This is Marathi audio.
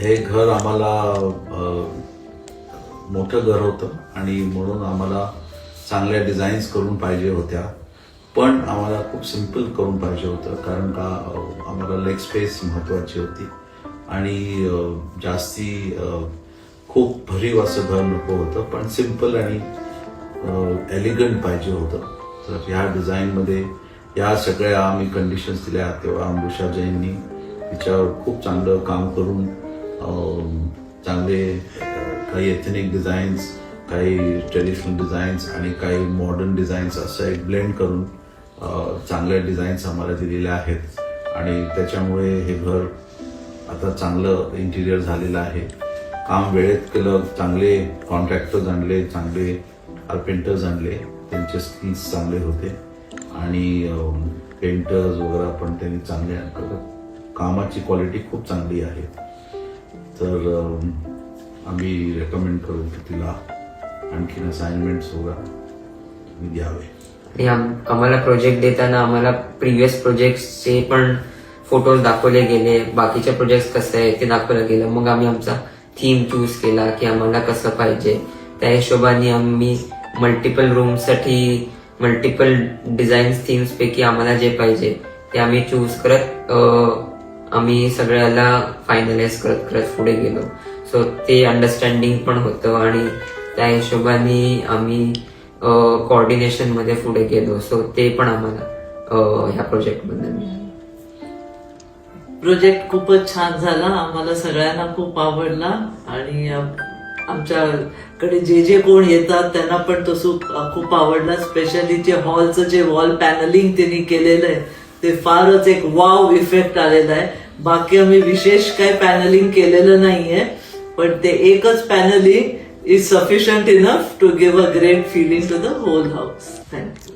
हे घर आम्हाला मोठं घर होतं आणि म्हणून आम्हाला चांगल्या डिझाईन्स करून पाहिजे होत्या, पण आम्हाला खूप सिंपल करून पाहिजे होतं, कारण का आम्हाला लेग स्पेस महत्वाची होती आणि जास्ती खूप भरीव असं घर नको होतं, पण सिंपल आणि एलिगंट पाहिजे होतं. तर ह्या डिझाईनमध्ये या सगळ्या आम्ही कंडिशन्स दिल्या. तेव्हा अमृषा जैननी तिच्यावर खूप चांगलं काम करून चांगले काही एथनिक डिझाईन्स, काही ट्रेडिशनल डिझाईन्स आणि काही मॉडर्न डिझाईन्स असं एक ब्लेंड करून चांगल्या डिझाईन्स आम्हाला दिलेल्या आहेत आणि त्याच्यामुळे हे घर आता चांगलं इंटिरियर झालेलं आहे. काम वेळेत केलं, चांगले कॉन्ट्रॅक्टर्स आणले, चांगले कार्पेंटर्स आणले, त्यांचे स्किल्स चांगले होते आणि पेंटर्स वगैरे पण त्यांनी चांगले आणले. कामाची क्वालिटी खूप चांगली आहे. तर आम्ही रेकमेंड करू की तिला आणखीन असाइनमेंट्स वगैरे द्यावे. आम्हाला प्रोजेक्ट देताना आम्हाला प्रिव्हियस प्रोजेक्टचे पण फोटो दाखवले गेले, बाकीचे प्रोजेक्ट कसं आहे ते दाखवलं गेलं. मग आम्ही आमचा थीम चूज केला की आम्हाला कसं पाहिजे. त्या हिशोबाने आम्ही मल्टिपल रूमसाठी मल्टिपल डिझाईन्स थीम्स पैकी आम्हाला जे पाहिजे ते आम्ही चूज करत आम्ही सगळ्याला फायनलाइज करत करत पुढे गेलो. सो ते अंडरस्टँडिंग पण होतं आणि त्या हिशोबाने आम्ही कोऑर्डिनेशन मध्ये पुढे गेलो. सो ते पण आम्हाला ह्या प्रोजेक्ट मध्ये मिळालं. प्रोजेक्ट खूपच छान झाला, आम्हाला सगळ्यांना खूप आवडला आणि आमच्याकडे जे कोण येतात त्यांना पण तो खूप आवडला. स्पेशली जे हॉलचं जे वॉल पॅनलिंग त्यांनी केलेलं आहे ते फारच एक वाव इफेक्ट आलेला आहे. बाकी आम्ही विशेष काही पॅनलिंग केलेलं नाहीये, पण ते एकच panelling is sufficient enough to give a great feeling to the whole house. Thank you.